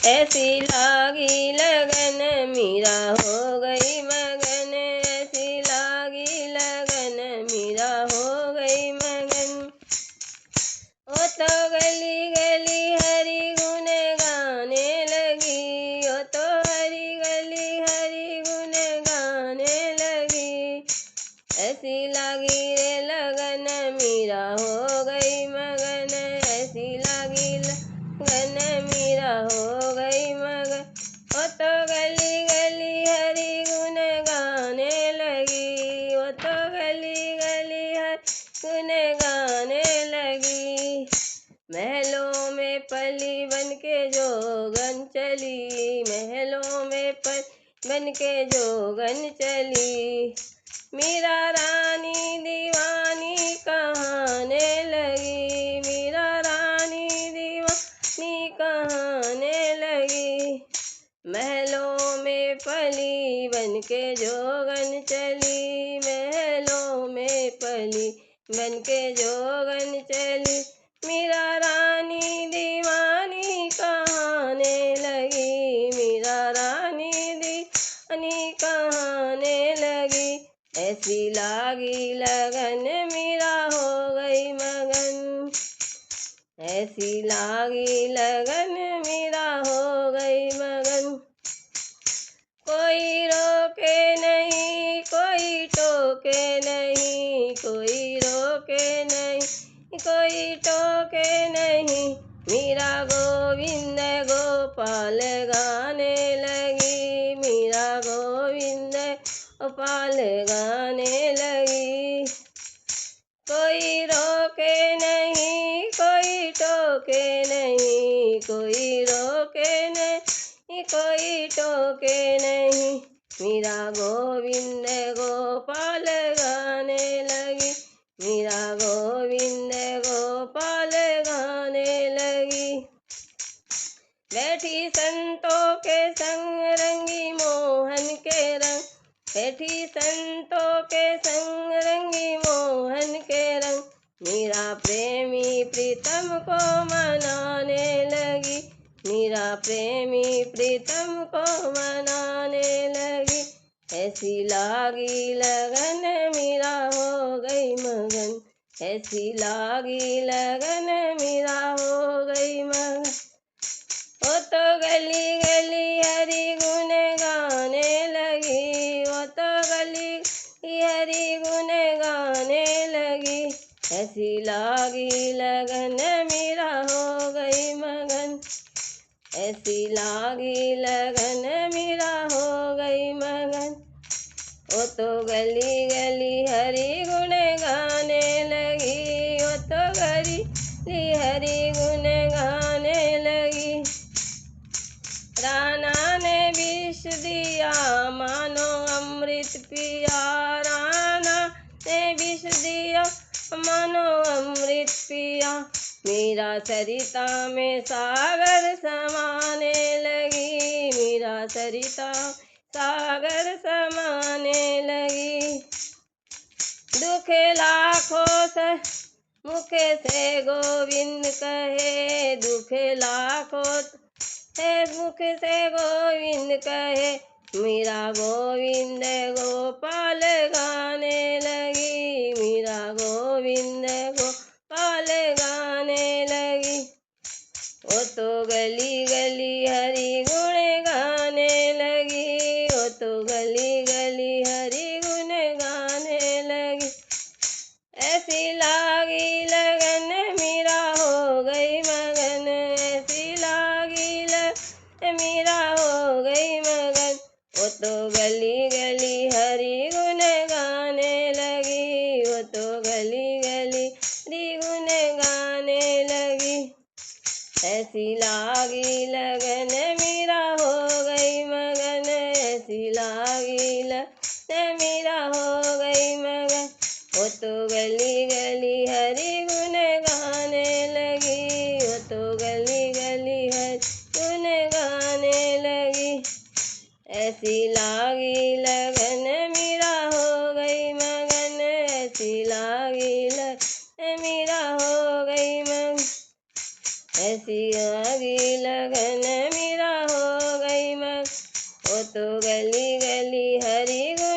ऐसी लागी लगन मीरा हो गई मगन, ऐसी लागी लगन मीरा हो गई मगन। ओ तो गली गली हरि गुण गाने लगी, ओ तो हरि गली हरि गुण गाने लगी। ऐसी लागी रे लगन मीरा हो गई मगन, ऐसी लागी लगन मीरा हो गई मगन। ओ तो गली गली हरि गुण गाने लगी, ओ तो गली गली हरि गुण गाने लगी। महलों में पली बन के जोगन चली, महलों में पली बन के जोगन चली। मीरा रानी दीवानी कहाने लगी, मीरा रानी दीवानी कहाने लगी। महलों में पली बन के जोगन चली, महलों में पली बन के जोगन चली। मीरा रानी दीवानी कहाने लगी, मीरा रानी दीवानी कहाने लगी। ऐसी लागी लगन मीरा हो गई मगन, ऐसी लागी लगन मीरा हो गई मगन। कोई रोके नहीं कोई टोके नहीं, कोई रोके नहीं कोई टोके नहीं। मीरा गोविंद गोपाल गाने लगी, मीरा गोविंद गोपाल गाने लगी। कोई रोके नहीं कोई टोके नहीं, कोई रोके नहीं कोई टोके नहीं। मीरा गोविंद गोपाल गाने लगी, मीरा गोविंद गोपाल गाने लगी। बैठी संतों के संग रंगी मोहन के रंग, बैठी संतों के संग रंगी मोहन के रंग। मीरा प्रेमी प्रीतम को मनाने लगी, मीरा प्रेमी प्रीतम को मनाने लगी। ऐसी लागी लगन मीरा हो गई मगन, ऐसी लागी लगन मीरा हो गई मगन। ओ तो गली गली हरि गुण गाने लगी, ओ तो गली हरि गुण गाने लगी। ऐसी लागी लगन मीरा हो गई मगन, ऐसी लागी लगन मीरा हो गई मगन। ओ तो गली गली हरि गुण गाने लगी, ओ तो गली हरि गुण गाने लगी। राना ने विष दिया मानो अमृत पिया, राना ने विष दिया मानो अमृत पिया। मीरा सरिता में सागर समाने लगी, मीरा सरिता सागर समाने लगी। दुख लाखों से मुख से गोविंद कहे, दुख लाखों है मुख से गोविंद कहे। मीरा गोविंद गोपाल गाने लगी, मीरा गोविंद गोपाल गाने लगी। ओ तो गली गली हरि गुण गाने लगी, ओ तो गली गली हरि गुण गाने लगी। ऐसी लागी लगन मीरा हो गई मगन, ऐसी लागी लगन मीरा हो गई मगन। वो तो गली गली हरि गुण गाने लगी, वो तो गली गली हरि गुण गाने लगी। ऐसी लागी लगन मीरा हो गई मगन, ऐसी लागी लगन मीरा हो गई मगन। वो तो गली गली हरि गुण गाने लगी, वो तो गली गली हरि गुण गाने लगी। ऐसी लागी लगन मीरा हो गई मगन, ऐसी लागी लगन मीरा हो गई मगन, ऐसी लागी लगन मीरा तो गली गली हरि गुण